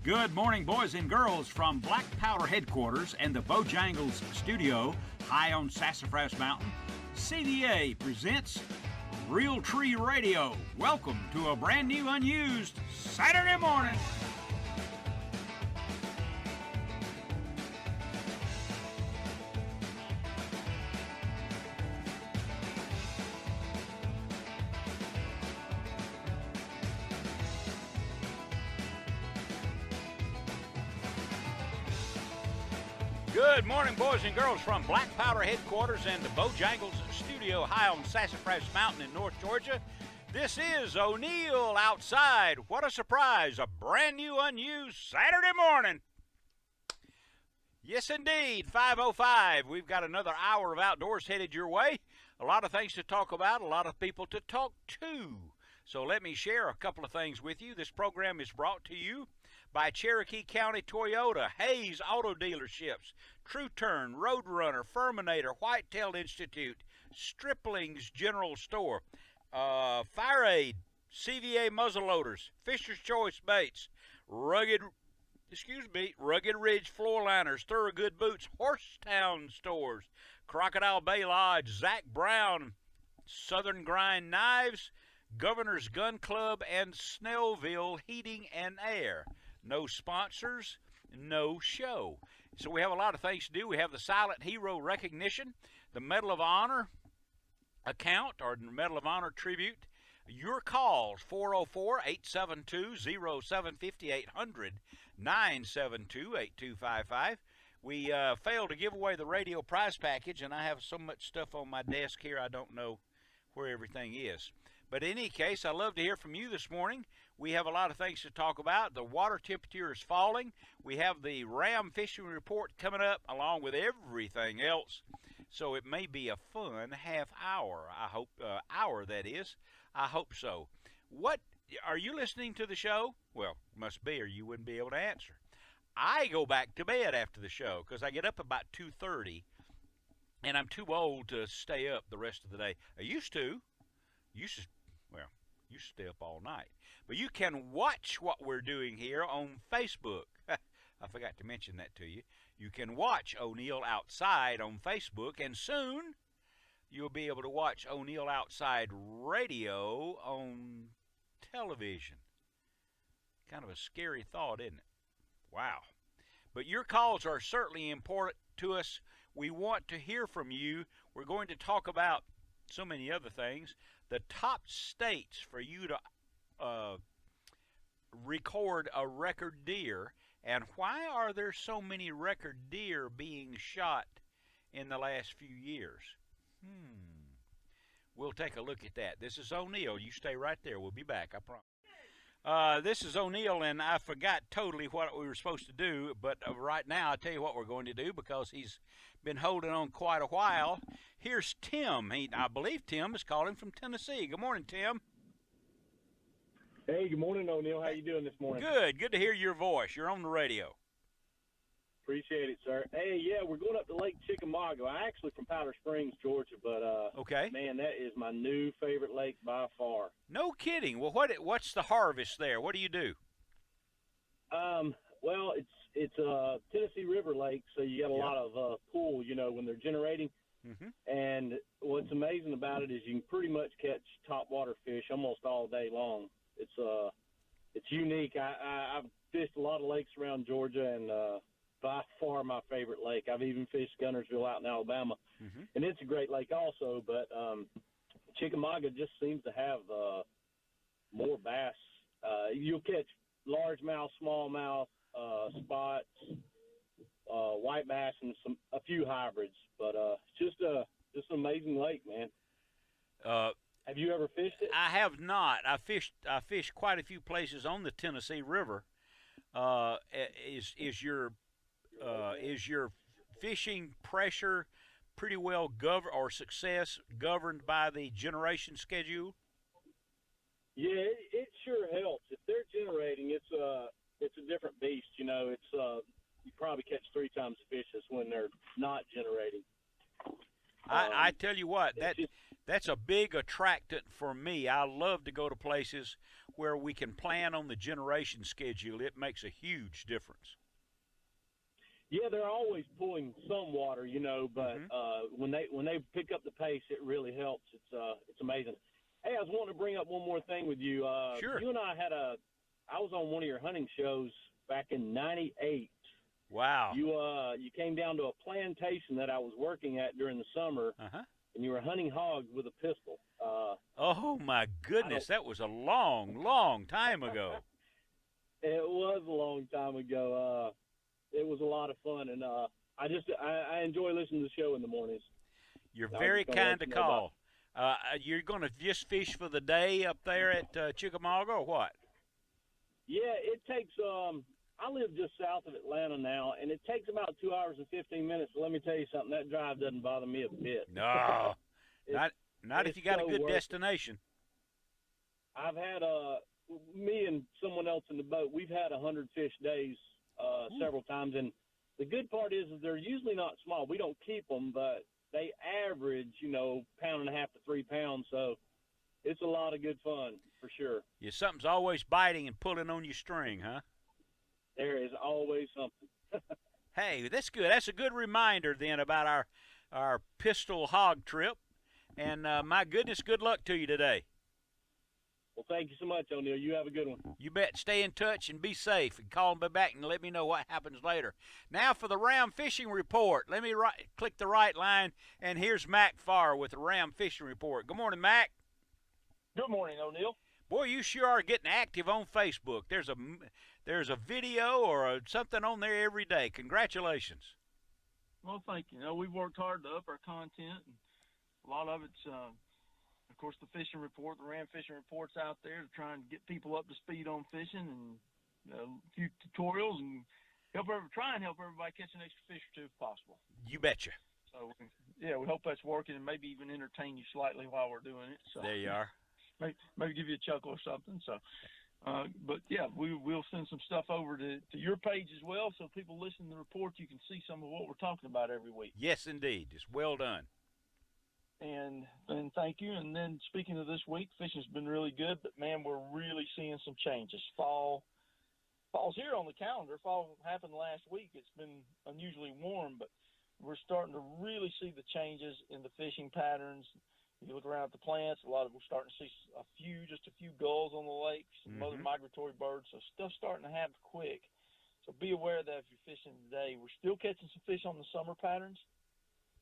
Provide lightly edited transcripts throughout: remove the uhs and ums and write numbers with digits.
Good morning, boys and girls, from Black Powder headquarters and the Bojangles studio high on Sassafras Mountain. CDA presents Real Tree Radio. Welcome to a brand new, unused Saturday morning. Good morning, boys and girls, from Black Powder headquarters and the Bojangles studio high on Sassafras Mountain in North Georgia. This is O'Neill Outside. What a surprise, a brand new, unused Saturday morning. Yes, indeed, 5:05. We've got another hour of outdoors headed your way. A lot of things to talk about, a lot of people to talk to. So let me share a couple of things with you. This program is brought to you by Cherokee County Toyota, Hayes Auto Dealerships, True Turn, Roadrunner, Furminator, Whitetail Institute, Stripling's General Store, Fire Aid, CVA Muzzleloaders, Fisher's Choice Baits, Rugged Ridge Floor Liners, Thorogood Boots, Horsetown Stores, Crocodile Bay Lodge, Zach Brown, Southern Grind Knives, Governor's Gun Club, and Snellville Heating and Air. No sponsors, no show. So we have a lot of things to do. We have the Silent Hero recognition, the Medal of Honor account, or Medal of Honor tribute. Your calls, 404-872-0750, 800-972-8255. We failed to give away the radio prize package, and I have so much stuff on my desk here I don't know where everything is. But in any case, I'd love to hear from you this morning. We have a lot of things to talk about. The water temperature is falling. We have the ram fishing report coming up along with everything else. So it may be a fun half hour. I hope, hour that is. I hope so. What, are you listening to the show? Well, must be, or you wouldn't be able to answer. I go back to bed after the show because I get up about 2:30, and I'm too old to stay up the rest of the day. I used to stay up all night. But you can watch what we're doing here on Facebook. I forgot to mention that to you. You can watch O'Neill Outside on Facebook, and soon you'll be able to watch O'Neill Outside Radio on television. Kind of a scary thought, isn't it? Wow. But your calls are certainly important to us. We want to hear from you. We're going to talk about so many other things. The top states for you to record a record deer, and why are there so many record deer being shot in the last few years? We'll take a look at that. This is O'Neill. You stay right there. We'll be back, I promise. This is O'Neill, and I forgot totally what we were supposed to do, but right now I'll tell you what we're going to do because he's been holding on quite a while. Here's Tim. I believe Tim is calling from Tennessee. Good morning, Tim. Hey, good morning, O'Neill. How you doing this morning? Good. Good to hear your voice. You're on the radio. Appreciate it, sir. Hey, yeah, we're going up to Lake Chickamauga. I'm actually from Powder Springs, Georgia, but okay. Man, that is my new favorite lake by far. No kidding. Well, what's the harvest there? What do you do? Well, it's a Tennessee River lake, so you got a lot of pool, when they're generating. Mm-hmm. And what's amazing about it is you can pretty much catch topwater fish almost all day long. It's unique. I've fished a lot of lakes around Georgia, and by far my favorite lake. I've even fished Gunnersville out in Alabama, and it's a great lake also. But Chickamauga just seems to have more bass. You'll catch largemouth, smallmouth, spots, white bass, and a few hybrids. But it's just an amazing lake, man. Have you ever fished it? I have not. I fished quite a few places on the Tennessee River. Is your fishing pressure pretty well success governed by the generation schedule? Yeah, it sure helps. If they're generating, it's a different beast. It's you probably catch 3 times the fish as when they're not generating. I tell you what, that's a big attractant for me. I love to go to places where we can plan on the generation schedule, it makes a huge difference. Yeah, they're always pulling some water, but when they pick up the pace, it really helps. It's amazing. Hey, I was wanting to bring up one more thing with you. Sure. You and I was on one of your hunting shows back in '98. Wow. You came down to a plantation that I was working at during the summer, and you were hunting hogs with a pistol. Oh my goodness, that was a long time ago. It was a long time ago. It was a lot of fun, and I enjoy listening to the show in the mornings. You're very kind to call. You're going to just fish for the day up there at Chickamauga, or what? Yeah, it takes. I live just south of Atlanta now, and it takes about 2 hours and 15 minutes. So let me tell you something. That drive doesn't bother me a bit. No, not if you got a good destination. I've had me and someone else in the boat. We've had 100 fish days several times, and the good part is they're usually not small. We don't keep them, but they average, pound and a half to 3 pounds. So it's a lot of good fun for sure. Yeah, something's always biting and pulling on your string, huh? There is always something. Hey, that's good. That's a good reminder then about our pistol hog trip. And my goodness, good luck to you today. Well, thank you so much, O'Neill. You have a good one. You bet. Stay in touch and be safe. And call me back and let me know what happens later. Now for the Ram Fishing Report. Let me click the right line, and here's Mac Farr with the Ram Fishing Report. Good morning, Mac. Good morning, O'Neill. Boy, you sure are getting active on Facebook. There's a video or something on there every day. Congratulations. Well, thank you. We've worked hard to up our content, and a lot of it's, of course, the fishing report, the Ram Fishing Report's out there to try and get people up to speed on fishing, and a few tutorials, and try and help everybody catch an extra fish or two if possible. You betcha. So, yeah, we hope that's working, and maybe even entertain you slightly while we're doing it. So there you are. Maybe give you a chuckle or something. So, but yeah, we'll send some stuff over to your page as well, so people listen to the report. You can see some of what we're talking about every week. Yes, indeed. It's well done. And thank you. And then speaking of this week, fishing's been really good, but man, we're really seeing some changes. Fall's here on the calendar. Fall happened last week. It's been unusually warm, but we're starting to really see the changes in the fishing patterns. You look around at the plants, a lot of them are starting to see just a few gulls on the lakes, some other migratory birds, so stuff's starting to happen quick. So be aware of that if you're fishing today. We're still catching some fish on the summer patterns,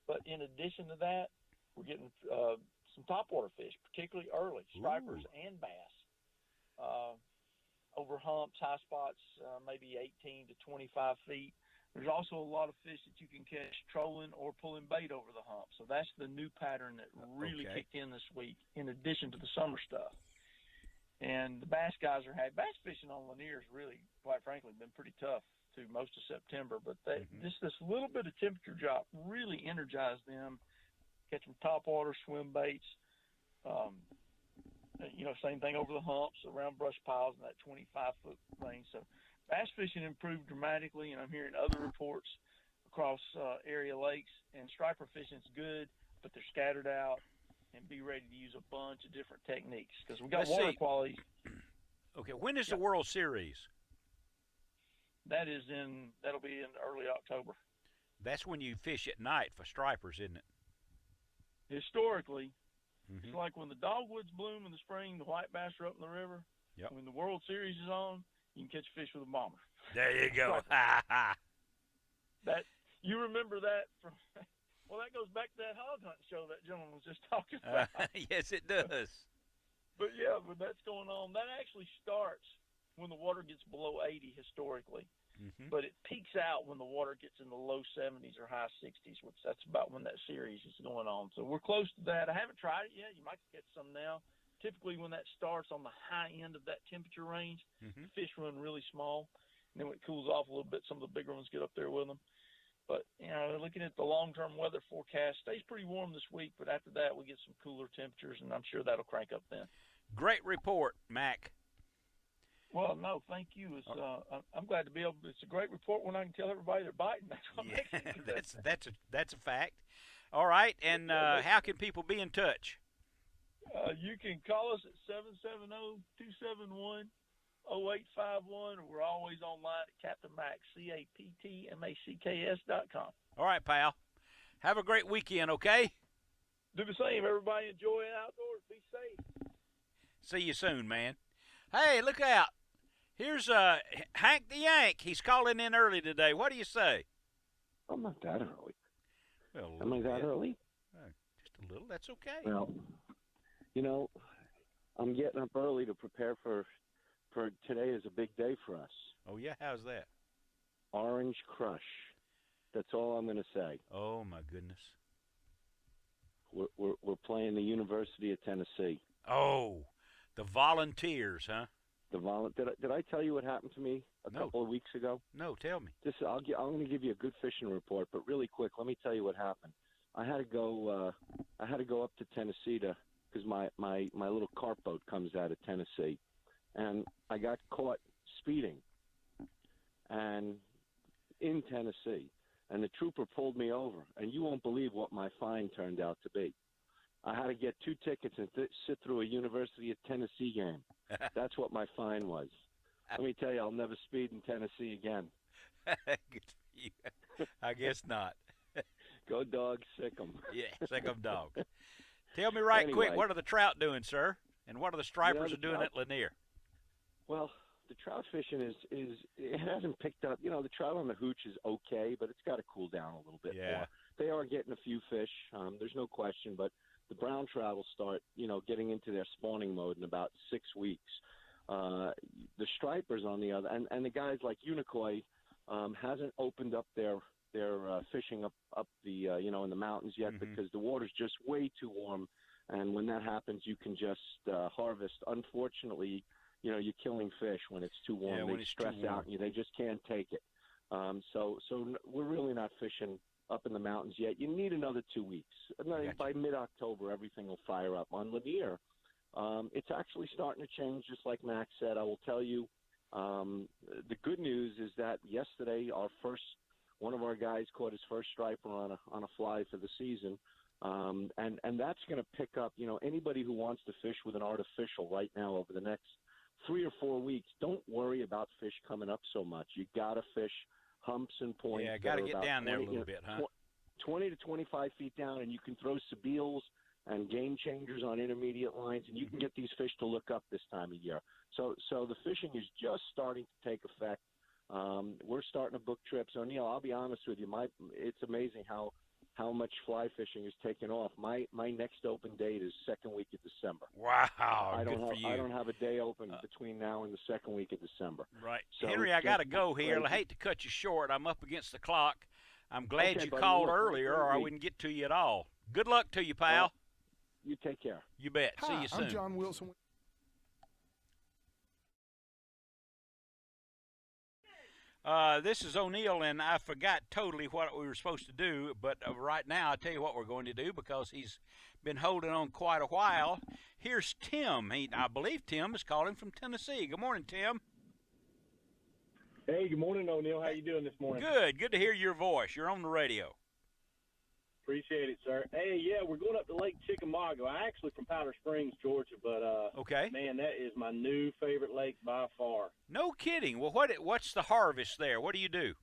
but in addition to that, we're getting some topwater fish, particularly early, stripers and bass. Over humps, high spots, maybe 18 to 25 feet. There's also a lot of fish that you can catch trolling or pulling bait over the hump. So that's the new pattern that really kicked in this week, in addition to the summer stuff. And the bass guys bass fishing on Lanier has really, quite frankly, been pretty tough through most of September. But this little bit of temperature drop really energized them. Catch them topwater, swim baits. Same thing over the humps, around brush piles in that 25-foot range. So bass fishing improved dramatically, and I'm hearing other reports across area lakes. And striper fishing's good, but they're scattered out, and be ready to use a bunch of different techniques because we got water quality. Okay, when is the World Series? That'll be in early October. That's when you fish at night for stripers, isn't it? Historically, it's like when the dogwoods bloom in the spring, the white bass are up in the river. Yep. When the World Series is on, you can catch fish with a bomber. There you go. That you remember that from? Well, that goes back to that hog hunting show that gentleman was just talking about. Yes, it does. But yeah, when that's going on, that actually starts when the water gets below 80 historically. But it peaks out when the water gets in the low 70s or high 60s, which that's about when that series is going on. So we're close to that. I haven't tried it yet. You might get some now. Typically when that starts on the high end of that temperature range, the fish run really small. And then when it cools off a little bit, some of the bigger ones get up there with them. But, looking at the long-term weather forecast, stays pretty warm this week. But after that, we get some cooler temperatures, and I'm sure that'll crank up then. Great report, Mac. Well, no, thank you. I'm glad to be able. It's a great report when I can tell everybody they're biting. That's what makes it good. That's a fact. All right, and how can people be in touch? You can call us at 770-271-0851. We're always online at Captain Max, CAPTMACKS.com. All right, pal. Have a great weekend, okay? Do the same. Everybody enjoy it outdoors. Be safe. See you soon, man. Hey, look out. Here's Hank the Yank. He's calling in early today. What do you say? I'm not that early. Well, Am I that early? Just a little. That's okay. Well, you know, I'm getting up early to prepare for today is a big day for us. Oh, yeah? How's that? Orange Crush. That's all I'm going to say. Oh, my goodness. We're playing the University of Tennessee. Oh, the Volunteers, huh? Did I tell you what happened to me a couple of weeks ago? No, tell me. I'm going to give you a good fishing report, but really quick, let me tell you what happened. I had to go up to Tennessee because my little carp boat comes out of Tennessee, and I got caught speeding, and in Tennessee, and the trooper pulled me over, and you won't believe what my fine turned out to be. I had to get 2 tickets and sit through a University of Tennessee game. That's what my fine was. Let me tell you, I'll never speed in Tennessee again. I guess not. Go dogs, sick 'em. Yeah, sick 'em dog. Tell me right quick, what are the trout doing, sir? And what are the stripers doing at Lanier? Well, the trout fishing is it hasn't picked up. You know, the trout on the hooch is okay, but it's got to cool down a little bit more. They are getting a few fish. There's no question, but the brown trout will start, getting into their spawning mode in about 6 weeks. The stripers on the other, and the guys like Unicoi hasn't opened up their fishing up the in the mountains yet because the water's just way too warm, and when that happens, you can just harvest. Unfortunately, you're killing fish when it's too warm. They stress out, and they just can't take it. So we're really not fishing up in the mountains yet. You need another 2 weeks. By mid-October, everything will fire up. On Lanier, it's actually starting to change, just like Max said. I will tell you, the good news is that yesterday, one of our guys caught his first striper on a fly for the season, and that's going to pick up. Anybody who wants to fish with an artificial right now over the next 3 or 4 weeks, don't worry about fish coming up so much. You got to fish humps and points. Yeah, got to get down there a little bit, huh? 20 to 25 feet down, and you can throw Sabiles and game changers on intermediate lines, and you can get these fish to look up this time of year. So the fishing is just starting to take effect. We're starting to book trips. O'Neill, I'll be honest with you, it's amazing how much fly fishing is taking off. My next open date is second week of December. Wow, I good for you. I don't have a day open between now and the second week of December. Right. So Henry, I got to go here. I hate to cut you short. I'm up against the clock. I'm glad you called earlier, or I wouldn't get to you at all. Good luck to you, pal. You take care. You bet. Hi, see you soon. I'm John Wilson. This is O'Neill, and I forgot totally what we were supposed to do, but right now I'll tell you what we're going to do because he's been holding on quite a while. Here's Tim. I believe Tim is calling from Tennessee. Good morning, Tim. Hey, good morning, O'Neill. How you doing this morning? Good. Good to hear your voice. You're on the radio. Appreciate it, sir. Hey, yeah, we're going up to Lake Chickamauga. I'm actually from Powder Springs, Georgia, but okay, man, that is my new favorite lake by far. No kidding. Well, what's the harvest there? What do you do?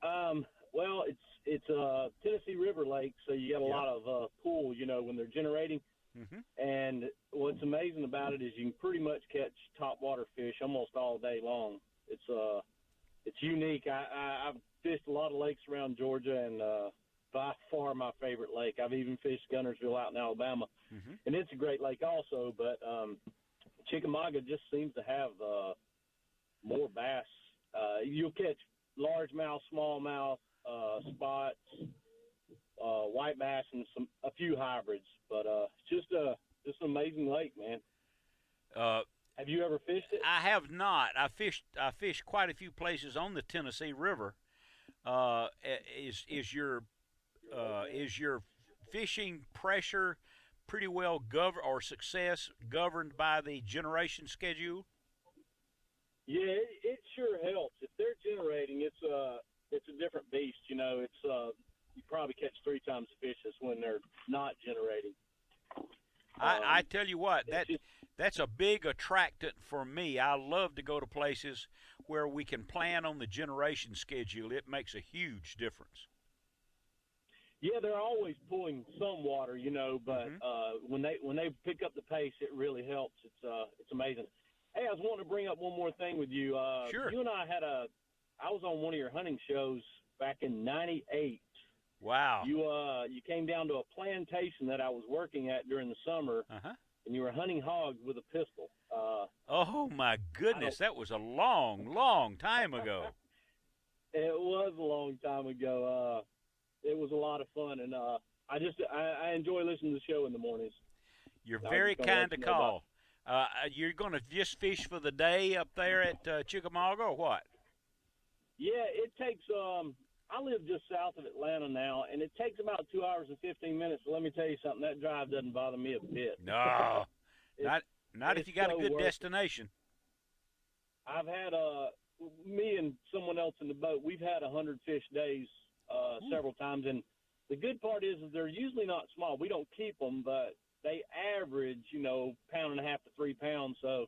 Well, it's a Tennessee River lake, so you got a lot of pool, when they're generating. And what's amazing about it is you can pretty much catch topwater fish almost all day long. It's unique. I've fished a lot of lakes around Georgia, and by far my favorite lake. I've even fished Gunnersville out in Alabama, and it's a great lake also. But Chickamauga just seems to have more bass. You'll catch largemouth, smallmouth, spots, white bass, and a few hybrids. But it's just an amazing lake, man. Have you ever fished it? I have not. I fished quite a few places on the Tennessee River. Is your fishing pressure pretty well success governed by the generation schedule? Yeah, it sure helps. If they're generating, it's a different beast. You probably catch 3 times the fish as when they're not generating. I tell you what, that's a big attractant for me. I love to go to places where we can plan on the generation schedule. It makes a huge difference. Yeah, they're always pulling some water, but when they pick up the pace, it really helps. It's amazing. Hey, I was wanting to bring up one more thing with you. Sure. You and I I was on one of your hunting shows back in '98. Wow. You came down to a plantation that I was working at during the summer, and you were hunting hogs with a pistol. Oh my goodness, that was a long, long time ago. It was a long time ago. It was a lot of fun, and I enjoy listening to the show in the mornings. You're very kind to call. You're going to just fish for the day up there at Chickamauga, or what? Yeah, it takes. I live just south of Atlanta now, and it takes about 2 hours and 15 minutes. So let me tell you something. That drive doesn't bother me a bit. No, not if you got a good destination. I've had me and someone else in the boat. We've had 100 fish days several times, and the good part is they're usually not small. We don't keep them, but they average, pound and a half to 3 pounds. So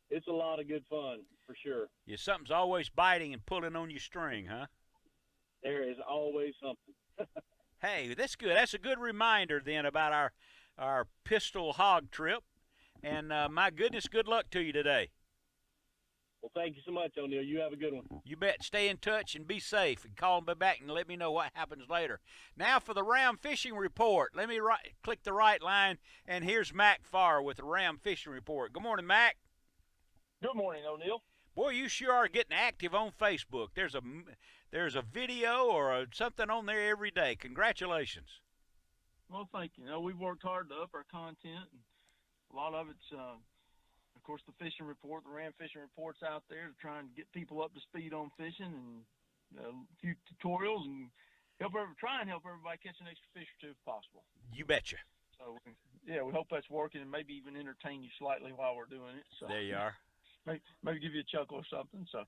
it's a lot of good fun for sure. Yeah, something's always biting and pulling on your string, huh? There is always something. Hey, that's good. That's a good reminder then about our pistol hog trip. And my goodness, good luck to you today. Well, thank you so much, O'Neill. You have a good one. You bet. Stay in touch and be safe. And call me back and let me know what happens later. Now for the Ram Fishing Report. Let me click the right line, and here's Mac Farr with the Ram Fishing Report. Good morning, Mac. Good morning, O'Neill. Boy, you sure are getting active on Facebook. There's a video or something on there every day. Congratulations. Well, thank you. We've worked hard to up our content, and a lot of it's, of course, the fishing report, the Ram Fishing Report's out there to try and get people up to speed on fishing, and a few tutorials, and try and help everybody catch an extra fish or two if possible. You betcha. So, yeah, we hope that's working, and maybe even entertain you slightly while we're doing it. So there you are. Maybe give you a chuckle or something. So,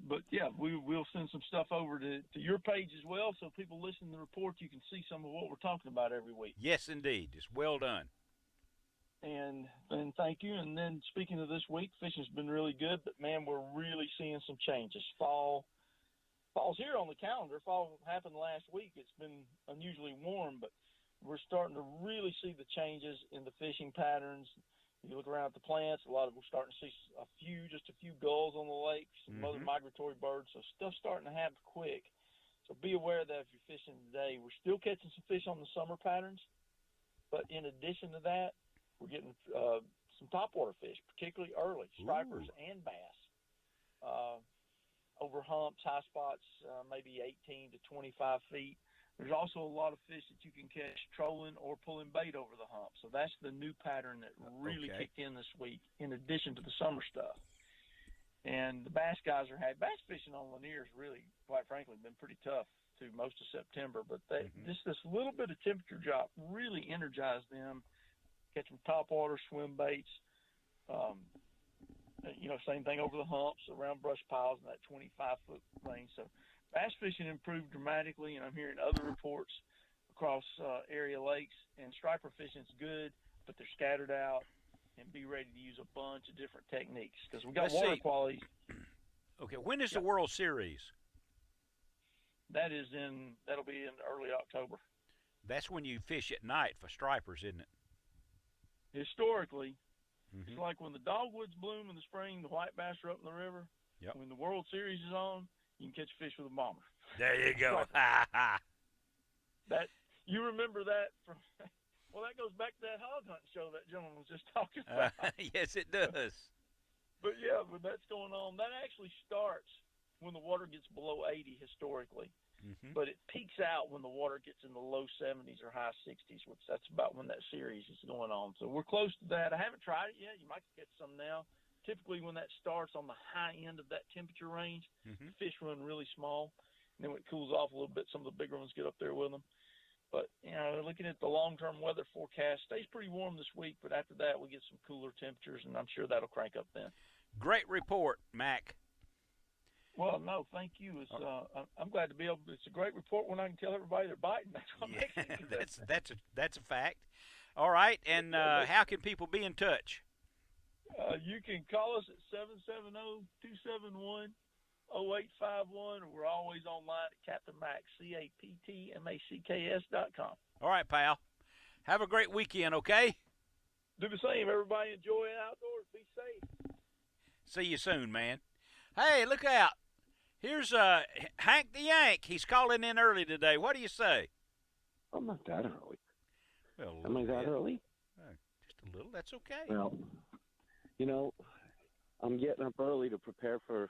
but yeah, we'll send some stuff over to your page as well, so people listen to the report. You can see some of what we're talking about every week. Yes, indeed. It's well done. And thank you. And then speaking of this week, fishing's been really good, but man, we're really seeing some changes. Fall's here on the calendar. Fall happened last week. It's been unusually warm, but we're starting to really see the changes in the fishing patterns. You look around at the plants, a lot of we're starting to see just a few gulls on the lakes, some other migratory birds. So stuff's starting to happen quick. So be aware of that if you're fishing today. We're still catching some fish on the summer patterns, but in addition to that, we're getting some topwater fish, particularly early, stripers and bass. Over humps, high spots, maybe 18 to 25 feet. There's also a lot of fish that you can catch trolling or pulling bait over the hump. So that's the new pattern that really kicked in this week, in addition to the summer stuff. And the bass guys bass fishing on Lanier has really, quite frankly, been pretty tough through most of September. But this little bit of temperature drop really energized them, catching topwater, swim baits, same thing over the humps, around brush piles in that 25-foot range. So bass fishing improved dramatically, and I'm hearing other reports across area lakes. And striper fishing's good, but they're scattered out, and be ready to use a bunch of different techniques because we got water quality. Okay, when is the World Series? That'll be in early October. That's when you fish at night for stripers, isn't it? Historically, it's like when the dogwoods bloom in the spring, the white bass are up in the river. Yep. When the World Series is on, you can catch fish with a bomber. There you go. That you remember that from? Well, that goes back to that hog hunting show that gentleman was just talking about. Yes, it does. But yeah, when that's going on, that actually starts when the water gets below 80 historically. But it peaks out when the water gets in the low 70s or high 60s, which that's about when that series is going on. So we're close to that. I haven't tried it yet. You might get some now. Typically when that starts on the high end of that temperature range, fish run really small. And then when it cools off a little bit, some of the bigger ones get up there with them. But, looking at the long-term weather forecast, stays pretty warm this week, but after that we get some cooler temperatures, and I'm sure that'll crank up then. Great report, Mac. Well, no, thank you. I'm glad to be able. It's a great report when I can tell everybody they're biting. That's what makes it good. That's a fact. All right, and how can people be in touch? You can call us at 770-271-0851. We're always online at Captain Max, CAPTMACKS.com. All right, pal. Have a great weekend, okay? Do the same. Everybody enjoy it outdoors. Be safe. See you soon, man. Hey, look out. Here's Hank the Yank. He's calling in early today. What do you say? I'm not that early. Well, Am I that early? Just a little. That's okay. Well, you know, I'm getting up early to prepare for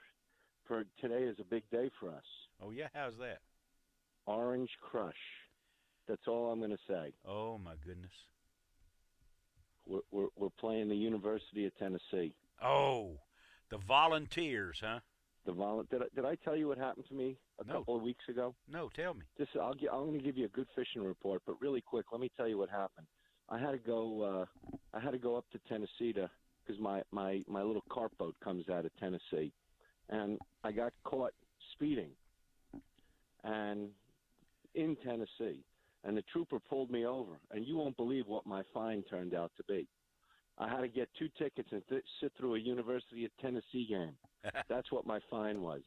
today is a big day for us. Oh, yeah? How's that? Orange Crush. That's all I'm going to say. Oh, my goodness. We're playing the University of Tennessee. Oh, the Volunteers, huh? Did I tell you what happened to me a couple of weeks ago? No, tell me. I'm going to give you a good fishing report, but really quick, let me tell you what happened. I had to go up to Tennessee because my little carp boat comes out of Tennessee, and I got caught speeding, and in Tennessee, and the trooper pulled me over, and you won't believe what my fine turned out to be. I had to get 2 tickets and sit through a University of Tennessee game. That's what my fine was.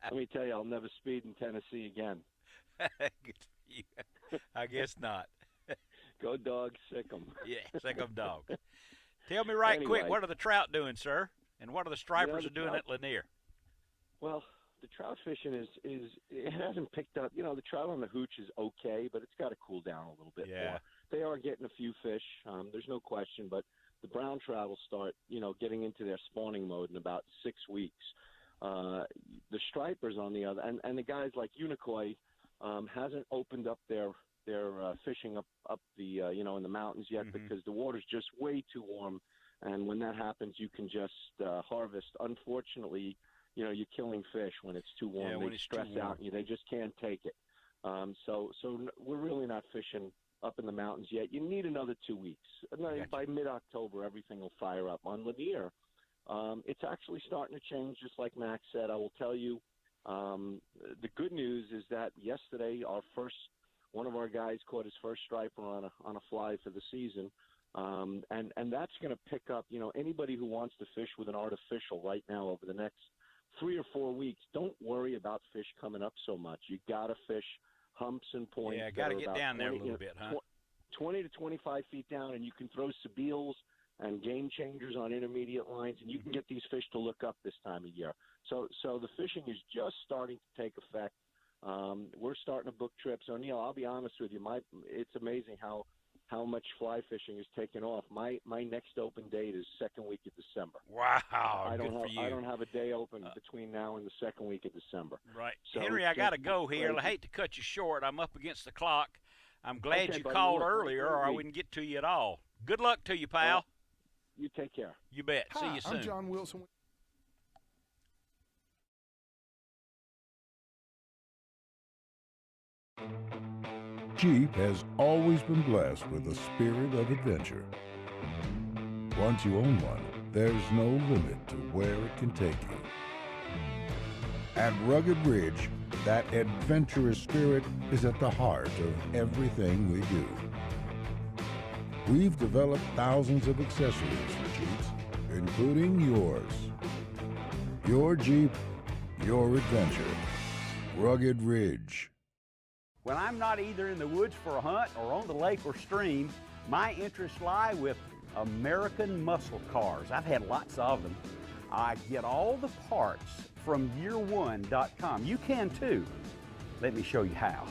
Let me tell you, I'll never speed in Tennessee again. I guess not. Go dogs, sick 'em. Yeah, sick 'em dogs. Tell me quick, what are the trout doing, sir? And what are the stripers doing at Lanier? Well, the trout fishing is it hasn't picked up. You know, the trout on the hooch is okay, but it's got to cool down a little bit more. They are getting a few fish. There's no question, but the brown trout will start, getting into their spawning mode in about 6 weeks. The stripers on the other, and the guys like Unicoi hasn't opened up their fishing up the in the mountains yet because the water's just way too warm, and when that happens, you can just harvest. Unfortunately, you're killing fish when it's too warm. They stress out, and they just can't take it. So we're really not fishing up in the mountains yet. You need another 2 weeks. By mid-October, everything will fire up. On Lanier, it's actually starting to change, just like Max said. I will tell you, the good news is that yesterday one of our guys caught his first striper on a fly for the season, and that's going to pick up. Anybody who wants to fish with an artificial right now over the next 3 or 4 weeks, don't worry about fish coming up so much. You got to fish humps and points. Yeah, got to get down there a little bit, huh? 20 to 25 feet down, and you can throw Sabiles and game changers on intermediate lines, and you can get these fish to look up this time of year. So the fishing is just starting to take effect. We're starting to book trips. O'Neill, I'll be honest with you, it's amazing how much fly fishing is taking off. My next open date is second week of December. Wow, I don't have a day open between now and the second week of December. Right. So Henry, I got to go here. I hate to cut you short. I'm up against the clock. I'm glad you called earlier, or I wouldn't get to you at all. Good luck to you, pal. You take care. You bet. Hi, see you soon. I'm John Wilson. Jeep has always been blessed with a spirit of adventure. Once you own one, there's no limit to where it can take you. At Rugged Ridge, that adventurous spirit is at the heart of everything we do. We've developed thousands of accessories for Jeeps, including yours. Your Jeep, your adventure. Rugged Ridge. When I'm not either in the woods for a hunt or on the lake or stream, my interests lie with American muscle cars. I've had lots of them. I get all the parts from year1.com. You can too. Let me show you how.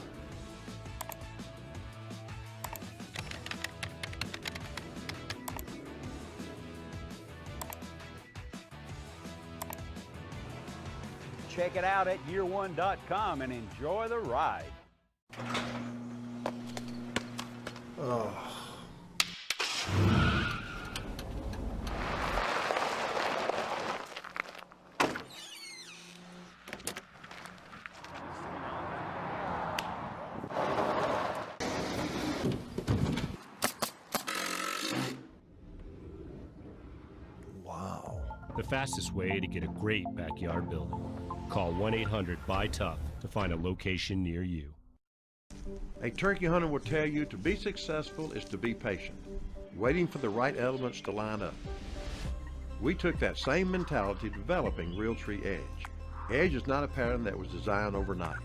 Check it out at year1.com and enjoy the ride. Oh. Wow. The fastest way to get a great backyard building. Call 1-800-BUY-TOUGH to find a location near you. A turkey hunter will tell you to be successful is to be patient. waiting for the right elements to line up. We took that same mentality developing Realtree Edge. Edge is not a pattern that was designed overnight.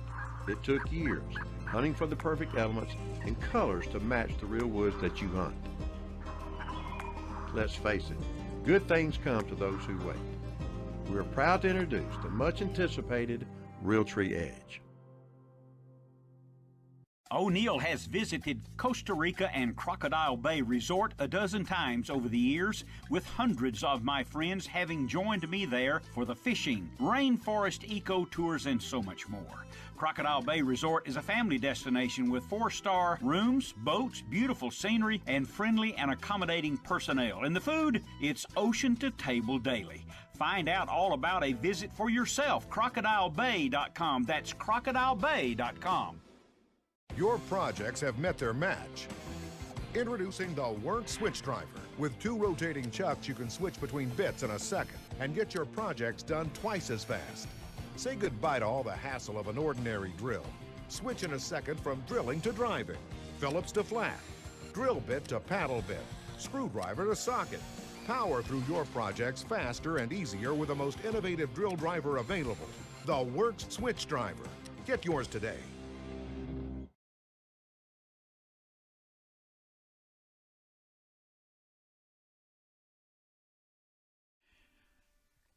It took years, hunting for the perfect elements and colors to match the real woods that you hunt. Let's face it, good things come to those who wait. We're proud to introduce the much anticipated Realtree Edge. O'Neill has visited Costa Rica and Crocodile Bay Resort a dozen times over the years, with hundreds of my friends having joined me there for the fishing, rainforest eco tours, and so much more. Crocodile Bay Resort is a family destination with 4-star rooms, boats, beautiful scenery, and friendly and accommodating personnel. And the food, it's ocean to table daily. Find out all about a visit for yourself. CrocodileBay.com. That's CrocodileBay.com. Your projects have met their match. Introducing the Work Switch Driver. With 2 rotating chucks, you can switch between bits in a second and get your projects done twice as fast. Say goodbye to all the hassle of an ordinary drill. Switch in a second from drilling to driving, Phillips to flat, drill bit to paddle bit, screwdriver to socket. Power through your projects faster and easier with the most innovative drill driver available, the Works Switch Driver. Get yours today.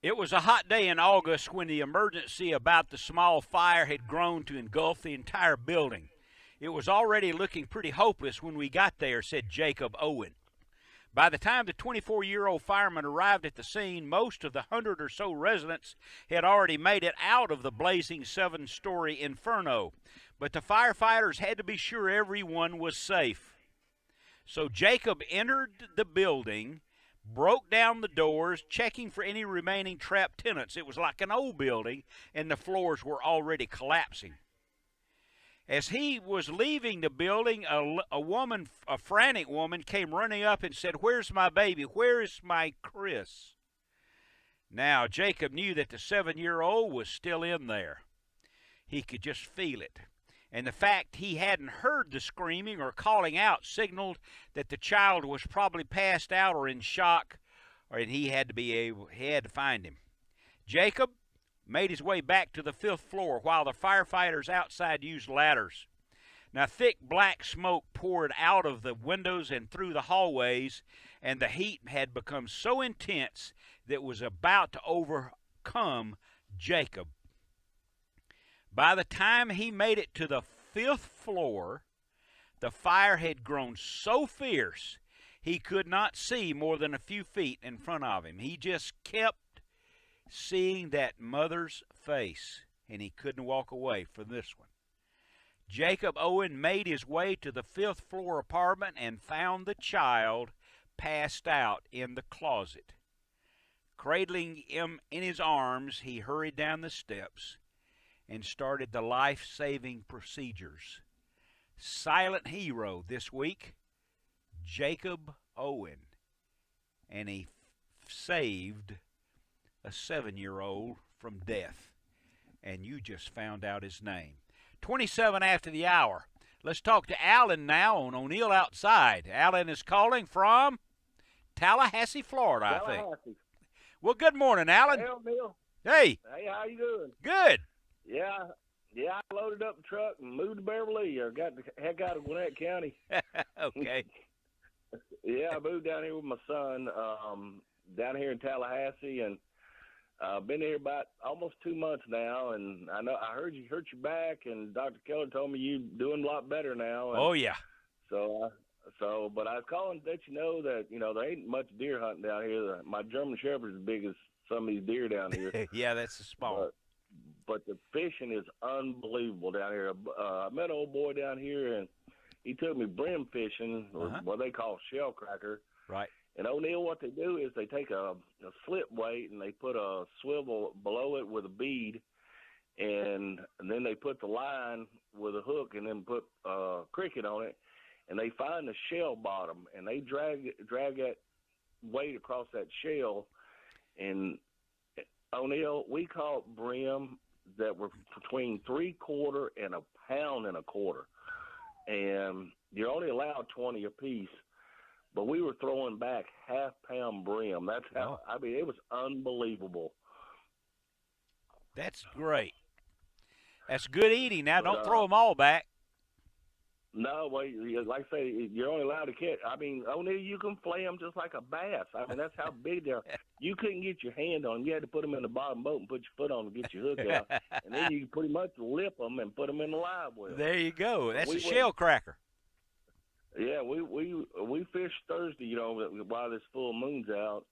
It was a hot day in August when the emergency about the small fire had grown to engulf the entire building. It was already looking pretty hopeless when we got there, said Jacob Owen. By the time the 24-year-old fireman arrived at the scene, most of the 100 or so residents had already made it out of the blazing 7-story inferno. But the firefighters had to be sure everyone was safe. So Jacob entered the building, broke down the doors, checking for any remaining trapped tenants. It was like an old building, and the floors were already collapsing. As he was leaving the building, a frantic woman, came running up and said, "Where's my baby? Where is my Chris?" Now, Jacob knew that the 7-year-old was still in there. He could just feel it. And the fact he hadn't heard the screaming or calling out signaled that the child was probably passed out or in shock, and he had to find him. Jacob made his way back to the 5th floor while the firefighters outside used ladders. Now, thick black smoke poured out of the windows and through the hallways, and the heat had become so intense that it was about to overcome Jacob. By the time he made it to the 5th floor, the fire had grown so fierce he could not see more than a few feet in front of him. He just kept seeing that mother's face, and he couldn't walk away from this one. Jacob Owen made his way to the 5th floor apartment and found the child passed out in the closet. Cradling him in his arms, he hurried down the steps and started the life-saving procedures. Silent hero this week, Jacob Owen. And he saved a 7-year-old from death. And you just found out his name. 27 after the hour. Let's talk to Alan now on O'Neill Outside. Alan is calling from Tallahassee, Florida, I think. Well, good morning, Alan. Hey, O'Neill. Hey. Hey, how you doing? Good. Yeah, I loaded up the truck and moved to Beverly, or got the heck out of Gwinnett County. Okay. Yeah, I moved down here with my son, down here in Tallahassee, and been here about almost 2 months now. And I heard you hurt your back, and Dr. Keller told me you're doing a lot better now. And oh yeah. But I was calling to let you know that there ain't much deer hunting down here. My German Shepherd's as big as some of these deer down here. Yeah, that's a small. But the fishing is unbelievable down here. I met an old boy down here, and he took me brim fishing, or what they call shell cracker. Right. And O'Neill, what they do is they take a slip weight and they put a swivel below it with a bead, and then they put the line with a hook and then put cricket on it, and they find the shell bottom, and they drag that weight across that shell. And O'Neill, we caught brim that were between 3/4 and 1.25 pounds, and you're only allowed 20 apiece. but we were throwing back half-pound brim. That's how, I mean, it was unbelievable. That's great. That's good eating. Now, But, don't throw them all back. No, well, like I say, you're only allowed to catch. I mean, only you can flay them just like a bass. I mean, that's how big they are. You couldn't get your hand on them. You had to put them in the bottom boat and put your foot on them to get your hook out. And then you pretty much lip them and put them in the live well. There you go. That's We a shell cracker. Yeah, we fished Thursday, you know, while this full moon's out,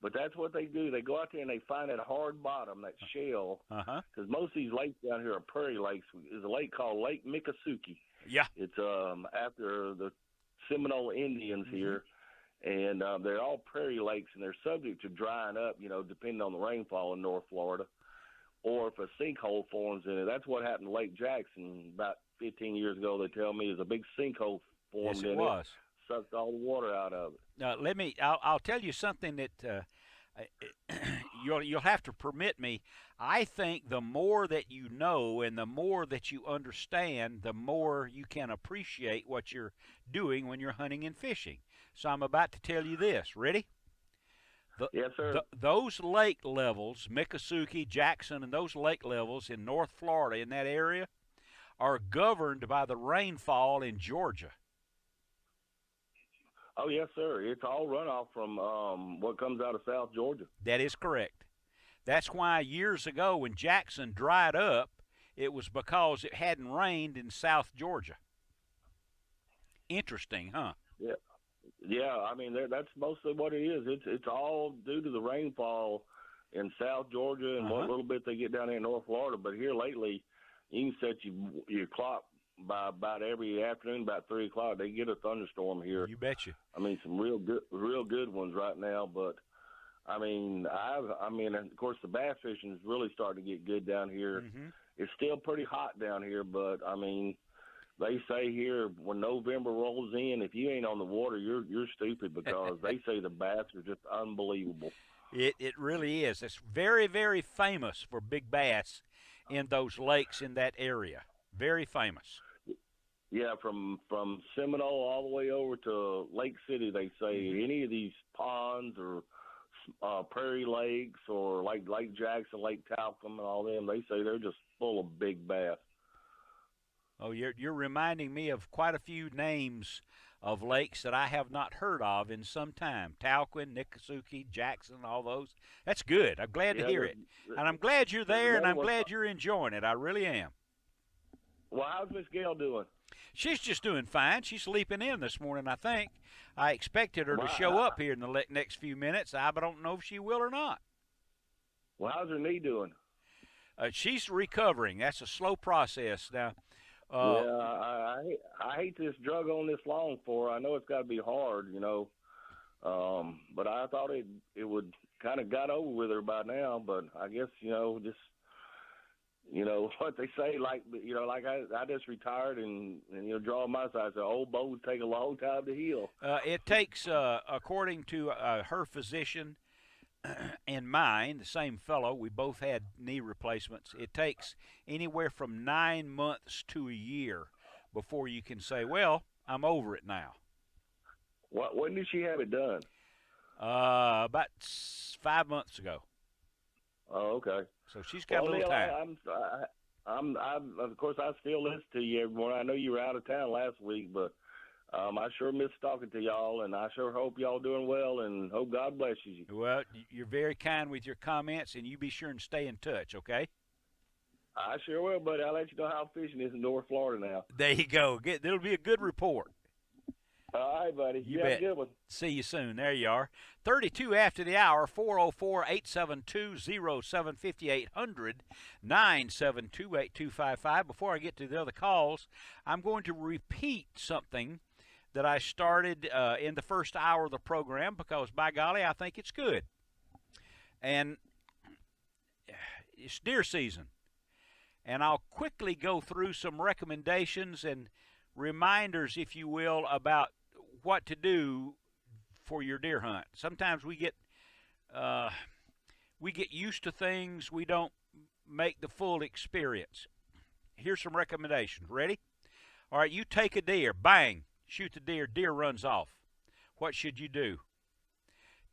but that's what they do. They go out there and they find that hard bottom, that shell, because most of these lakes down here are prairie lakes. There's a lake called Lake Miccosukee. Yeah, it's after the Seminole Indians here, and they're all prairie lakes, and they're subject to drying up, you know, depending on the rainfall in North Florida, or if a sinkhole forms in it. That's what happened to Lake Jackson about 15 years ago. They tell me is a big sinkhole formed in it, sucked all the water out of it. Now, I'll tell you something that you'll have to permit me. I think the more that you know and the more that you understand, the more you can appreciate what you're doing when you're hunting and fishing. So I'm about to tell you this. Ready? Yes, sir. Those lake levels, Miccosukee, Jackson, and those lake levels in North Florida, in that area, are governed by the rainfall in Georgia. Oh, yes, sir. It's all runoff from what comes out of South Georgia. That is correct. That's why years ago when Jackson dried up, it was because it hadn't rained in South Georgia. Interesting, huh? Yeah. Yeah, I mean, that's mostly what it is. It's all due to the rainfall in South Georgia and what little bit they get down there in North Florida. But here lately, you can set your clock by about every afternoon, about 3 o'clock. They get a thunderstorm here. You betcha. I mean, some real good ones right now. But I mean, of course, the bass fishing is really starting to get good down here. It's still pretty hot down here, but I mean, they say here when November rolls in, if you ain't on the water, you're stupid, because they say the bass are just unbelievable. It really is. It's very, very famous for big bass in those lakes in that area. Very famous. Yeah, from Seminole all the way over to Lake City, they say any of these ponds or prairie lakes or like Lake Jackson, Lake Talcum, and all them, they say they're just full of big bass. Oh, you're reminding me of quite a few names of lakes that I have not heard of in some time. Talcum, Miccosukee, Jackson, all those. That's good. I'm glad to hear it. And I'm glad you're there, and I'm glad you're enjoying it. I really am. Well, how's Miss Gail doing? She's just doing fine. She's sleeping in this morning, I think. I expected her to show up here in the next few minutes. I don't know if she will or not. Well, how's her knee doing? She's recovering. That's a slow process. Now, I hate this drug on this long for her. I know it's got to be hard, you know, but I thought it would kind of got over with her by now. But I guess, you know, just, you know, what they say, like, you know, like I just retired and you know, drawing my side, so old bones take a long time to heal. It takes, according to her physician and mine, the same fellow, we both had knee replacements, it takes anywhere from 9 months to a year before you can say, well, I'm over it now. When did she have it done? About 5 months ago. Oh, okay. So she's got a little time. I'm of course, I still listen to you every morning. I know you were out of town last week, but I sure miss talking to y'all, and I sure hope y'all doing well, and hope God blesses you. Well, you're very kind with your comments, and you be sure and stay in touch, okay? I sure will, buddy. I'll let you know how fishing is in North Florida now. There you go. It'll be a good report. All right, buddy. You have bet. a good one. See you soon. There you are. 32 after the hour, 404-872-0750, 800-972-8255. Before I get to the other calls, I'm going to repeat something that I started in the first hour of the program because, by golly, I think it's good. And it's deer season. And I'll quickly go through some recommendations and reminders, if you will, about what to do for your deer hunt. Sometimes we get used to things. We don't make the full experience. Here's some recommendations. Ready? All right, you take a deer, bang, shoot the deer, deer runs off. what should you do?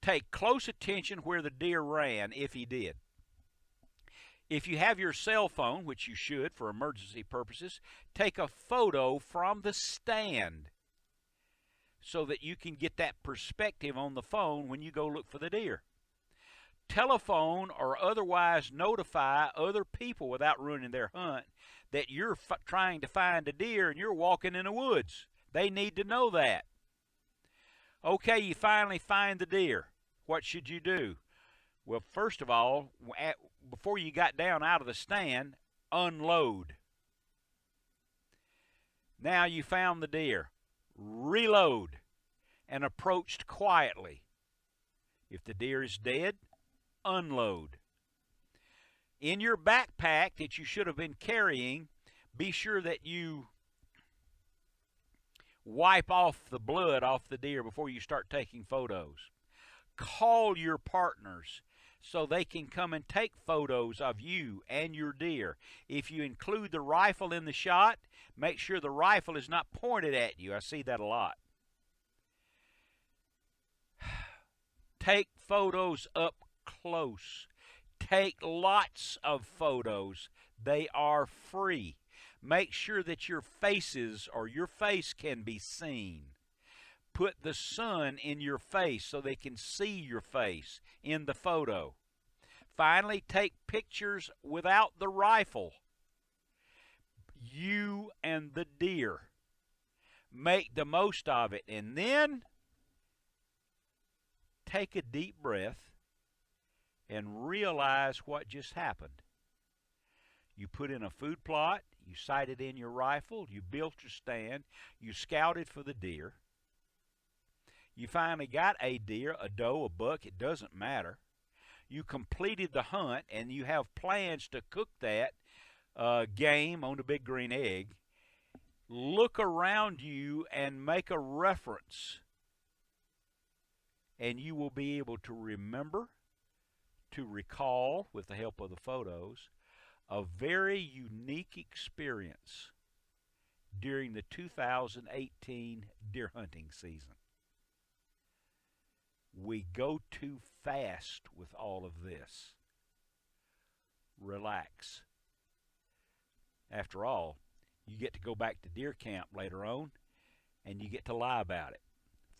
Take close attention where the deer ran, if he did. If you have your cell phone, which you should for emergency purposes, take a photo from the stand so that you can get that perspective on the phone when you go look for the deer. Telephone or otherwise notify other people without ruining their hunt that you're trying to find a deer and you're walking in the woods. They need to know that. Okay, you finally find the deer. What should you do? Well, first of all, before you got down out of the stand, unload. Now you found the deer. Reload and approached quietly. If the deer is dead, unload. In your backpack that you should have been carrying, be sure that you wipe off the blood off the deer before you start taking photos. Call your partners so they can come and take photos of you and your deer. If you include the rifle in the shot, make sure the rifle is not pointed at you. I see that a lot. Take photos up close. Take lots of photos. They are free. Make sure that your faces or your face can be seen. Put the sun in your face so they can see your face in the photo. Finally, take pictures without the rifle. You and the deer. Make the most of it. And then take a deep breath and realize what just happened. You put in a food plot, you sighted in your rifle, you built your stand, you scouted for the deer. You finally got a deer, a doe, a buck, it doesn't matter. You completed the hunt and you have plans to cook that game on the big green egg. Look around you and make a reference, and you will be able to remember, to recall, with the help of the photos, a very unique experience during the 2018 deer hunting season. We go too fast with all of this. Relax. After all, you get to go back to deer camp later on, and you get to lie about it.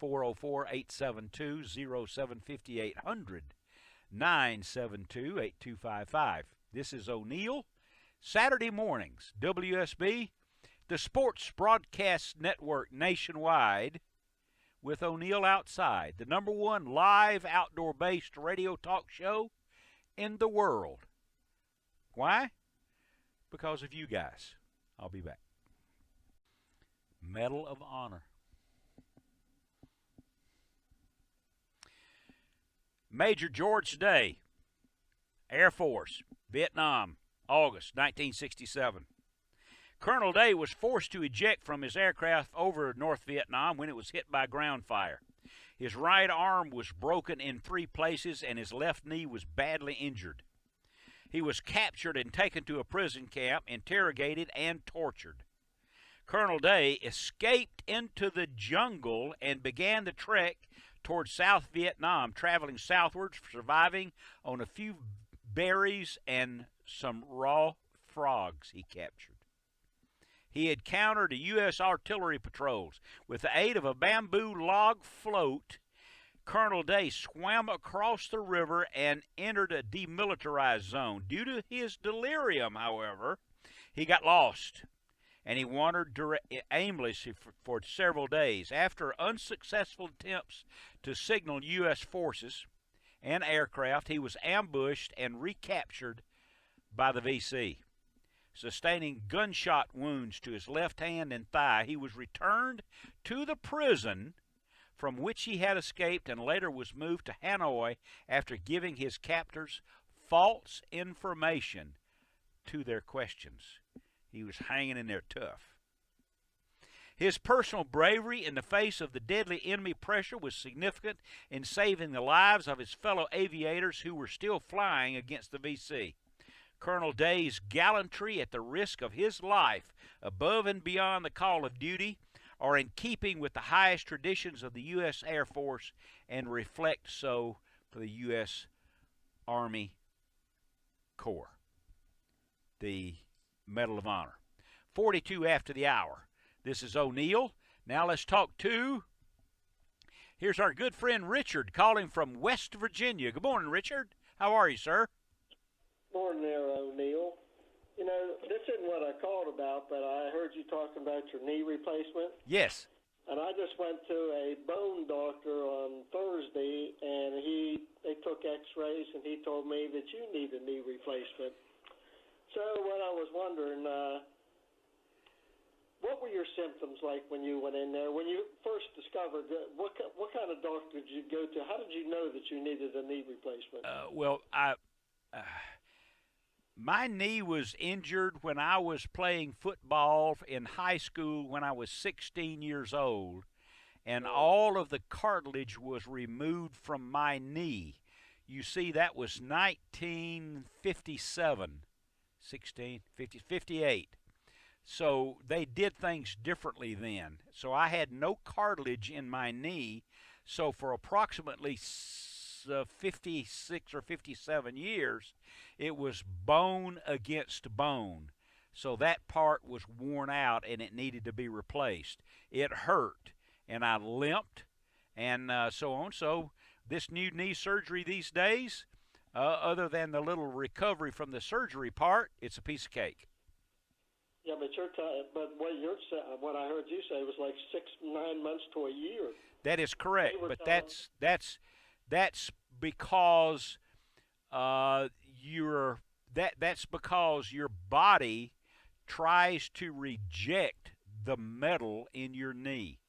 404-872-0750, 800-972-8255. This is O'Neill. Saturday mornings, WSB, the Sports Broadcast Network nationwide, with O'Neill Outside, the #1 live outdoor-based radio talk show in the world. Why? Because of you guys. I'll be back. Medal of Honor. Major George Day, Air Force, Vietnam, August 1967. Colonel Day was forced to eject from his aircraft over North Vietnam when it was hit by ground fire. His right arm was broken in 3 places and his left knee was badly injured. He was captured and taken to a prison camp, interrogated and tortured. Colonel Day escaped into the jungle and began the trek towards South Vietnam, traveling southwards, surviving on a few berries and some raw frogs he captured. He had countered a U.S. artillery patrols. With the aid of a bamboo log float, Colonel Day swam across the river and entered a demilitarized zone. Due to his delirium, however, he got lost, and he wandered aimlessly for several days. After unsuccessful attempts to signal U.S. forces and aircraft, he was ambushed and recaptured by the VC. Sustaining gunshot wounds to his left hand and thigh, he was returned to the prison from which he had escaped and later was moved to Hanoi after giving his captors false information to their questions. He was hanging in there tough. His personal bravery in the face of the deadly enemy pressure was significant in saving the lives of his fellow aviators who were still flying against the VC. Colonel Day's gallantry at the risk of his life above and beyond the call of duty are in keeping with the highest traditions of the U.S. Air Force and reflect so for the U.S. Army Corps. The Medal of Honor. 42 after the hour. This is O'Neill. Now let's talk to, here's our good friend Richard calling from West Virginia. Good morning, Richard. How are you, sir? Morning there, O'Neill. You know, this isn't what I called about, but I heard you talking about your knee replacement. Yes. And I just went to a bone doctor on Thursday, and they took x-rays, and he told me that you need a knee replacement. So what I was wondering, what were your symptoms like when you went in there? When you first discovered, what kind of doctor did you go to? How did you know that you needed a knee replacement? My knee was injured when I was playing football in high school when I was 16 years old, and all of the cartilage was removed from my knee. You see, that was 1957, 58. So they did things differently then. So I had no cartilage in my knee. So for approximately 56 or 57 years, it was bone against bone. So that part was worn out and it needed to be replaced. It hurt, and I limped, and so on. So this new knee surgery these days, other than the little recovery from the surgery part, it's a piece of cake. Yeah, but what I heard you say was like 6-9 months to a year. That is correct, but that's because that's because your body tries to reject the metal in your knee.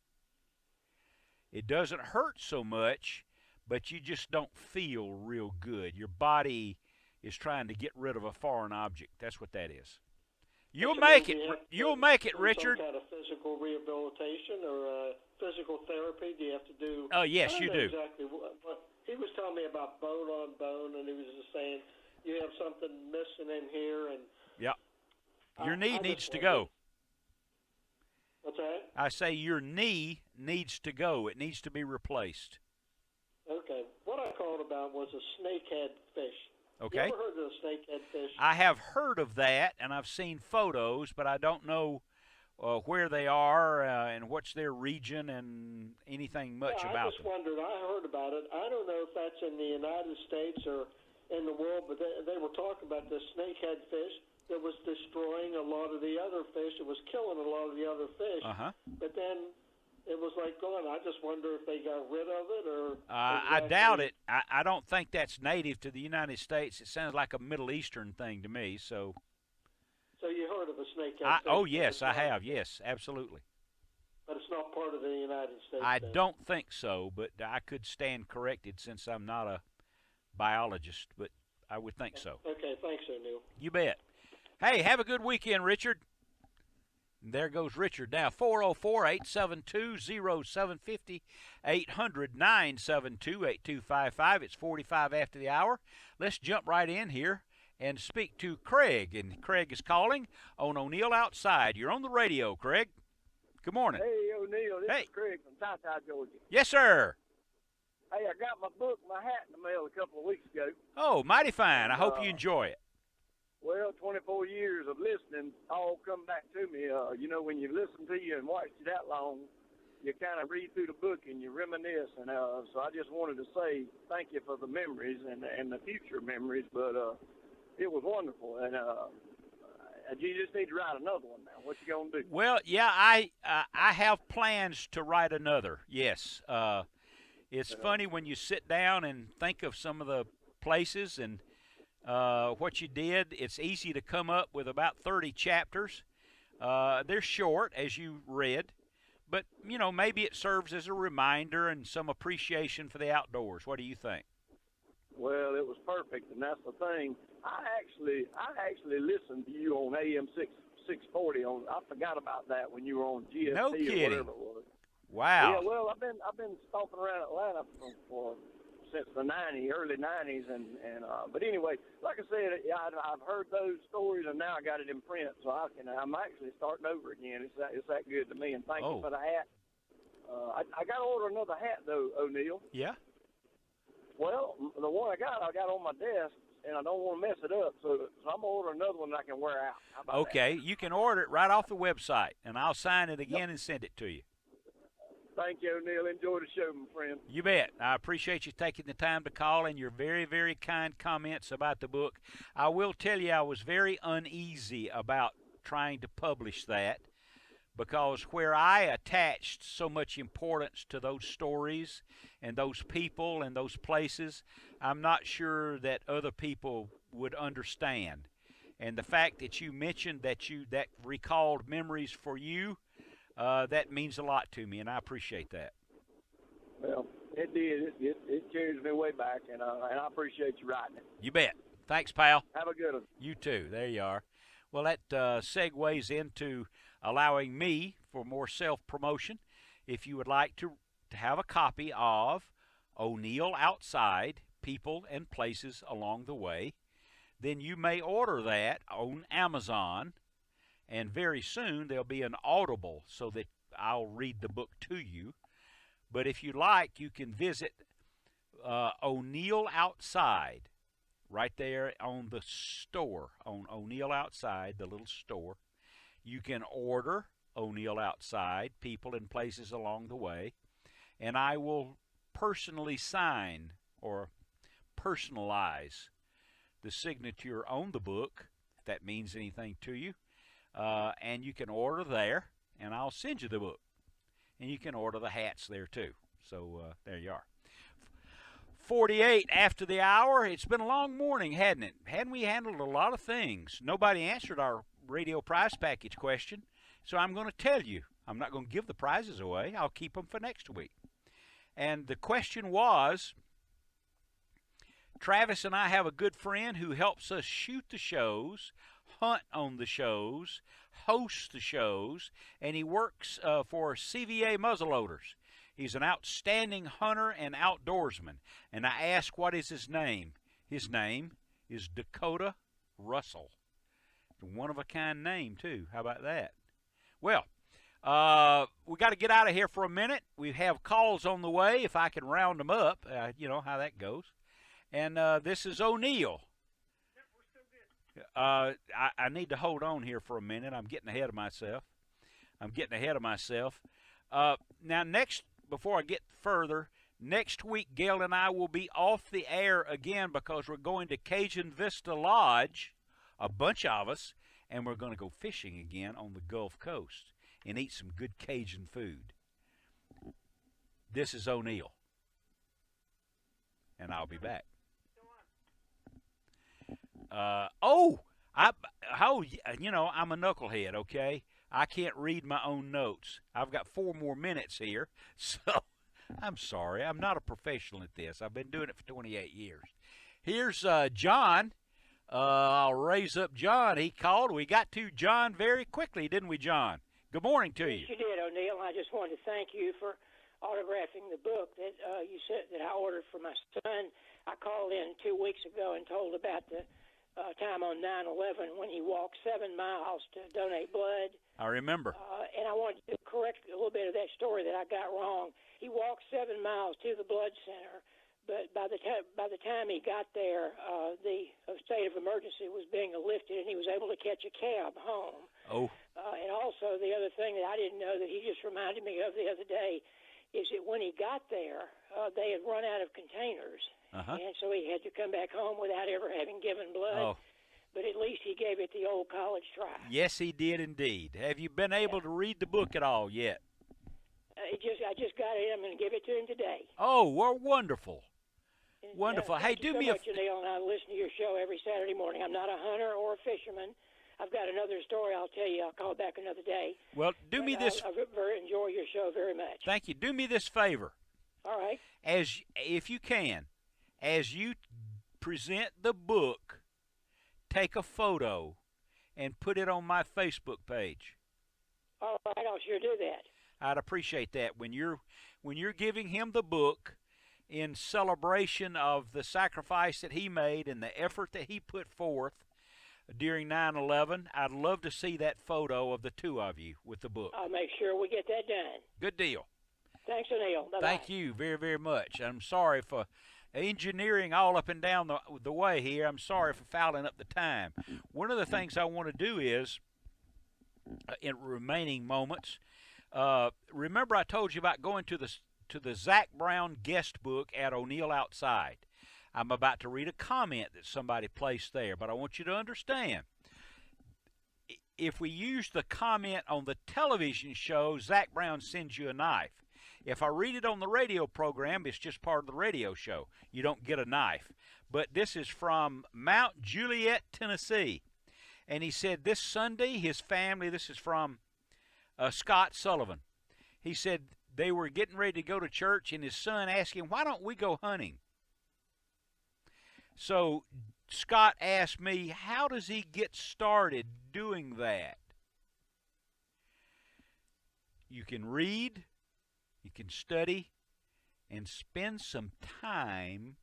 It doesn't hurt so much, but you just don't feel real good. Your body is trying to get rid of a foreign object. That's what that is. You'll make it. You'll make it, Richard. Some kind of physical rehabilitation or physical therapy? Do you have to do? Oh, yes, you do. Exactly. What he was telling me about bone on bone, and he was just saying you have something missing in here, and yeah, your knee needs to go. What's that? I say your knee needs to go. It needs to be replaced. Okay. What I called about was a snakehead fish. Okay. You ever heard of a snakehead fish? I have heard of that, and I've seen photos, but I don't know where they are and what's their region and anything much about them. I just wondered. I heard about it. I don't know if that's in the United States or in the world, but they were talking about this snakehead fish that was destroying a lot of the other fish. It was killing a lot of the other fish. Uh-huh. But then it was like gone. I just wonder if they got rid of it or. I doubt it. I don't think that's native to the United States. It sounds like a Middle Eastern thing to me. So you heard of a snakehead fish? Oh, yes, I have. Yes, absolutely. But it's not part of the United States. I don't think so, but I could stand corrected since I'm not a biologist, but I would think so. Okay, thanks, O'Neill. You bet. Hey, have a good weekend, Richard. There goes Richard. Now, 404-872-0750, 800-972-8255. It's 45 after the hour. Let's jump right in here and speak to Craig. And Craig is calling on O'Neill Outside. You're on the radio, Craig. Good morning. Hey, O'Neill. This is Craig from Tata, Georgia. Yes, sir. Hey, I got my book, my hat in the mail a couple of weeks ago. Oh, mighty fine. I hope you enjoy it. Well, 24 years of listening all come back to me. You know, when you listen to you and watch you that long, you kind of read through the book and you reminisce. And so I just wanted to say thank you for the memories and the future memories. But it was wonderful. And you just need to write another one now. What you going to do? Well, yeah, I have plans to write another, yes. It's funny when you sit down and think of some of the places and what you did. It's easy to come up with about 30 chapters. They're short, as you read, but, you know, maybe it serves as a reminder and some appreciation for the outdoors. What do you think? Well, it was perfect, and that's the thing. I actually listened to you on AM 640. I forgot about that when you were on GSP no or kidding. whatever it was. Wow. Yeah, well, I've been stomping around Atlanta for since the early 90s, but anyway, like I said, I've heard those stories, and now I got it in print, so I'm actually starting over again. It's that good to me, and thank you for the hat. I got to order another hat though, O'Neill. Yeah. Well, the one I got on my desk, and I don't want to mess it up, so I'm gonna order another one that I can wear out. How about Okay, that? you can order it right off the website, and I'll sign it again and send it to you. Thank you, O'Neill. Enjoy the show, my friend. You bet. I appreciate you taking the time to call and your very, very kind comments about the book. I will tell you I was very uneasy about trying to publish that because where I attached so much importance to those stories and those people and those places, I'm not sure that other people would understand. And the fact that you mentioned that recalled memories for you, that means a lot to me, and I appreciate that. Well, it did. It carries me way back, and I appreciate you writing it. You bet. Thanks, pal. Have a good one. You too. There you are. Well, that segues into allowing me for more self-promotion. If you would like to have a copy of O'Neill Outside, People and Places Along the Way, then you may order that on Amazon. And very soon there'll be an Audible so that I'll read the book to you. But if you like, you can visit O'Neill Outside right there on the store, on O'Neill Outside, the little store. You can order O'Neill Outside, People and Places Along the Way, and I will personally sign or personalize the signature on the book, if that means anything to you. And you can order there, and I'll send you the book. And you can order the hats there, too. So there you are. 48 after the hour. It's been a long morning, hadn't it? Hadn't we handled a lot of things? Nobody answered our radio prize package question, so I'm going to tell you. I'm not going to give the prizes away. I'll keep them for next week. And the question was, Travis and I have a good friend who helps us shoot the shows, hunt on the shows, host the shows, and he works for CVA Muzzleloaders. He's an outstanding hunter and outdoorsman. And I asked, what is his name? His name is Dakota Russell. It's a one-of-a-kind name, too. How about that? Well, we got to get out of here for a minute. We have calls on the way, if I can round them up. You know how that goes. And this is O'Neill. I need to hold on here for a minute. I'm getting ahead of myself. Now, before I get further, next week, Gail and I will be off the air again because we're going to Cajun Vista Lodge, a bunch of us, and we're going to go fishing again on the Gulf Coast and eat some good Cajun food. This is O'Neill, and I'll be back. I'm a knucklehead, okay? I can't read my own notes. I've got 4 more minutes here, so I'm sorry. I'm not a professional at this. I've been doing it for 28 years. Here's John. I'll raise up John. He called. We got to John very quickly, didn't we, John? Good morning to you. Yes, you did, O'Neill. I just wanted to thank you for autographing the book that you said that I ordered for my son. I called in 2 weeks ago and told about the time on 9/11 when he walked 7 miles to donate blood. I remember. And I wanted to correct a little bit of that story that I got wrong. He walked 7 miles to the blood center, but by the time he got there, the state of emergency was being lifted, and he was able to catch a cab home. Oh. And also the other thing that I didn't know that he just reminded me of the other day is that when he got there, they had run out of containers. And so he had to come back home without ever having given blood. Oh. But at least he gave it the old college try. Yes, he did indeed. Have you been able to read the book at all yet? I just got it. I'm going to give it to him today. Oh, well, wonderful. Wonderful. Hey, Thank you do so me much, Neil, and I listen to your show every Saturday morning. I'm not a hunter or a fisherman. I've got another story I'll tell you. I'll call back another day. Well, do me this. I enjoy your show very much. Thank you. Do me this favor. All right. If you can, as you present the book, take a photo and put it on my Facebook page. All right, I'll sure do that. I'd appreciate that. When you're giving him the book, in celebration of the sacrifice that he made and the effort that he put forth during 9/11. I'd love to see that photo of the two of you with the book. I'll make sure we get that done. Good deal. Thanks, O'Neill. Bye-bye. Thank you very, very much. I'm sorry for engineering all up and down the way here. I'm sorry for fouling up the time. One of the things I want to do is, in remaining moments, remember I told you about going to the Zach Brown guest book at O'Neill Outside. I'm about to read a comment that somebody placed there, but I want you to understand, if we use the comment on the television show, Zach Brown sends you a knife. If I read it on the radio program, it's just part of the radio show. You don't get a knife. But this is from Mount Juliet, Tennessee. And he said this Sunday, his family, this is from Scott Sullivan. He said they were getting ready to go to church, and his son asked him, why don't we go hunting? So Scott asked me, how does he get started doing that? You can read, you can study, and spend some time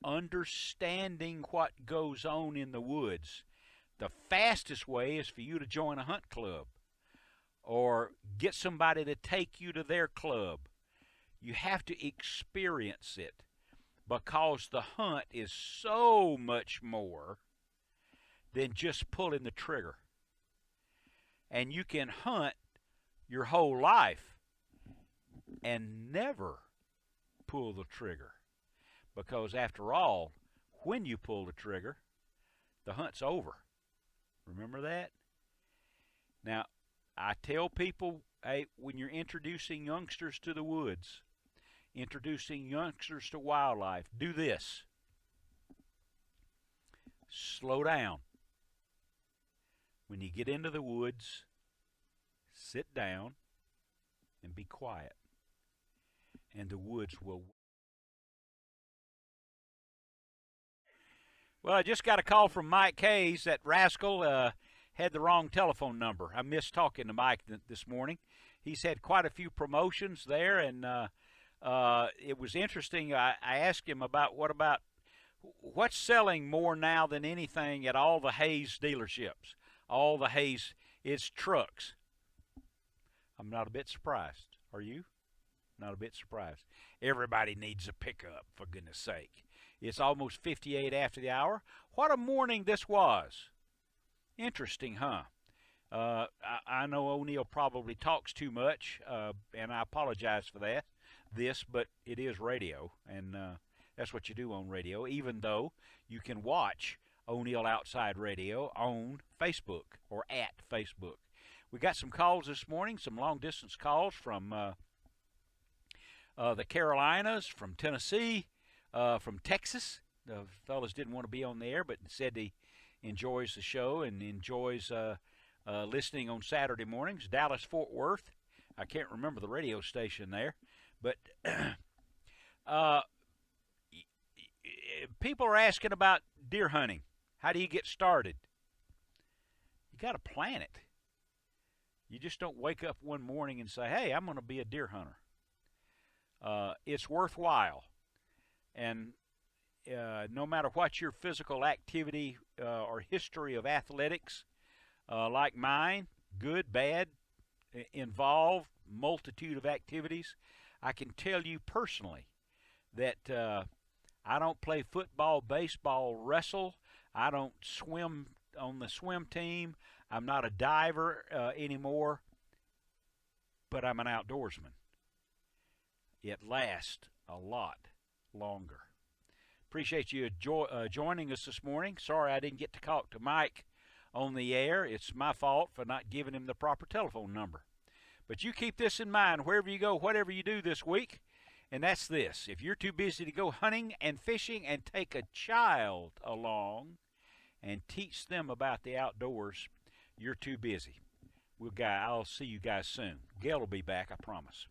understanding what goes on in the woods. The fastest way is for you to join a hunt club or get somebody to take you to their club. You have to experience it, because the hunt is so much more than just pulling the trigger. And you can hunt your whole life and never pull the trigger, because after all, when you pull the trigger, the hunt's over. Remember that? Now, I tell people, hey, when you're introducing youngsters to the woods, introducing youngsters to wildlife, do this. Slow down. When you get into the woods, sit down and be quiet. And the woods will. Well, I just got a call from Mike Hayes. That rascal had the wrong telephone number. I missed talking to Mike this morning. He's had quite a few promotions there, and it was interesting. I asked him about what's selling more now than anything at all the Hayes dealerships. All the Hayes, it's trucks. I'm not a bit surprised. Are you? Not a bit surprised. Everybody needs a pickup, for goodness sake. It's almost 58 after the hour. What a morning this was. Interesting, huh? I know O'Neill probably talks too much, and I apologize for that. But it is radio, and that's what you do on radio, even though you can watch O'Neill Outside Radio on Facebook or at Facebook. We got some calls this morning, some long-distance calls from the Carolinas, from Tennessee, from Texas. The fellas didn't want to be on the air, but said he enjoys the show and enjoys listening on Saturday mornings. Dallas, Fort Worth. I can't remember the radio station there. But people are asking about deer hunting. How do you get started? You got to plan it. You just don't wake up one morning and say, hey, I'm going to be a deer hunter. It's worthwhile. And no matter what your physical activity or history of athletics, like mine, good, bad, involved, multitude of activities, I can tell you personally that I don't play football, baseball, wrestle. I don't swim on the swim team. I'm not a diver anymore, but I'm an outdoorsman. It lasts a lot longer. Appreciate you joining us this morning. Sorry I didn't get to talk to Mike on the air. It's my fault for not giving him the proper telephone number. But you keep this in mind wherever you go, whatever you do this week, and that's this. If you're too busy to go hunting and fishing and take a child along and teach them about the outdoors, you're too busy. I'll see you guys soon. Gail will be back, I promise.